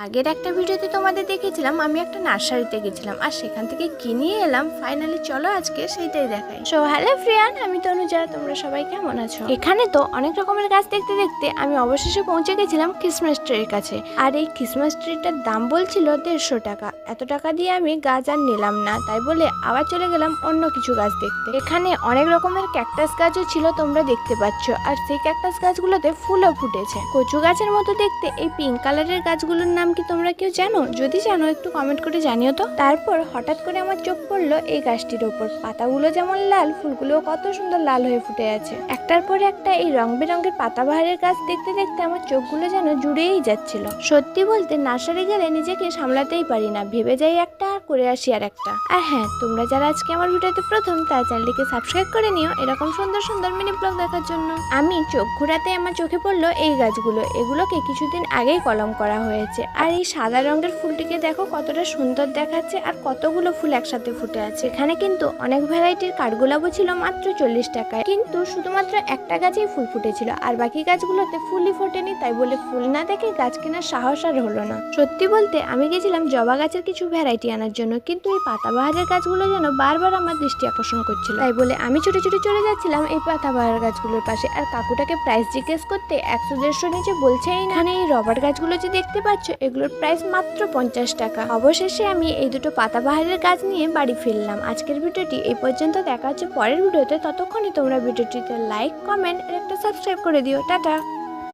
আগের একটা ভিডিওতে তোমাদের দেখেছিলাম আমি একটা নার্সারিতে গেছিলাম আর সেখান থেকে কিনে এলাম। ফাইনালি চলো আজকে সেইটাই দেখাই। সো হ্যালো ফ্রিয়ান, আমি তনুজা, তোমরা সবাই কেমন আছো? এখানে তো অনেক রকমের গাছ দেখতে দেখতে আমি অবশেষে পৌঁছে গেছিলাম ক্রিসমাস ট্রির কাছে। আর এই ক্রিসমাস ট্রিটার দাম বলছিল 150 টাকা। এত টাকা দিয়ে আমি গাছ আর নিলাম না, তাই বলে আবার চলে গেলাম অন্য কিছু গাছ দেখতে। এখানে অনেক রকমের ক্যাকটাস গাছও ছিল, তোমরা দেখতে পাচ্ছ। আর সেই ক্যাকটাস গাছগুলোতে ফুলও ফুটেছে। কচু গাছের মতো দেখতে এই পিঙ্ক কালারের গাছগুলোর নাম কি তোমরা কেউ জানো? যদি জানো একটু কমেন্ট করে জানিও তো। তারপর হঠাৎ করে আমার চোখ পড়লো এই গাছটির ওপর। পাতাগুলো যেমন লাল, ফুলগুলোও কত সুন্দর লাল হয়ে ফুটে আছে। একটার পর একটা এই রং বেরঙের পাতাবাহারের গাছ দেখতে দেখতে আমার চোখগুলো যেন জুড়েই যাচ্ছিল। সত্যি বলতে নার্সারি গেলে নিজেকে সামলাতেই পারি না, ভেবে যাই একটা আর করে আসি আর একটা। আর হ্যাঁ, তোমরা যারা আজকে আমার ভিডিওতে প্রথম, তার চ্যানেলটিকে সাবস্ক্রাইব করে নিও এরকম সুন্দর সুন্দর মিনি ব্লগ দেখার জন্য। আমি চোখ ঘোরাতে আমার চোখে পড়লো এই গাছগুলো। এগুলোকে কিছুদিন আগেই কলম করা হয়েছে। আর এই সাদা রঙের ফুলটিকে দেখো কতটা সুন্দর দেখাচ্ছে, আর কতগুলো ফুল একসাথে ফুটে আছে। এখানে কিন্তু অনেক ভ্যারাইটির কাঠগোলাপও ছিল মাত্র 40 টাকায়, কিন্তু শুধুমাত্র একটা গাছেই ফুল ফুটেছিল আর বাকি গাছগুলোতে ফুলই ফোটেনি। তাই বলে ফুল না দেখে গাছ কেনার সাহস আর হলো না। সত্যি বলতে আমি গেছিলাম জবা গাছের কিছু ভ্যারাইটি আনার জন্য, কিন্তু এই পাতাবাহারের গাছগুলো যেন বারবার আমার দৃষ্টি আকর্ষণ করছিল। তাই বলে আমি ছুটে ছুটে চলে যাচ্ছিলাম এই পাতাবাহার গাছগুলোর পাশে। আর কাকুটাকে প্রাইস জিজ্ঞেস করতে 100-150 নিচে বলছেই না। এখানে এই রবার গাছগুলো যে দেখতে পাচ্ছ, এগুলোর প্রাইস মাত্র 50 টাকা। অবশেষে আমি এই দুটো পাতাবাহারের গাছ নিয়ে বাড়ি ফিরলাম। আজকের ভিডিওটি এই পর্যন্ত, দেখা হচ্ছে পরের ভিডিওতে। ততক্ষণে তোমরা ভিডিওটিতে লাইক, কমেন্ট আর একটা সাবস্ক্রাইব করে দিও। টাটা।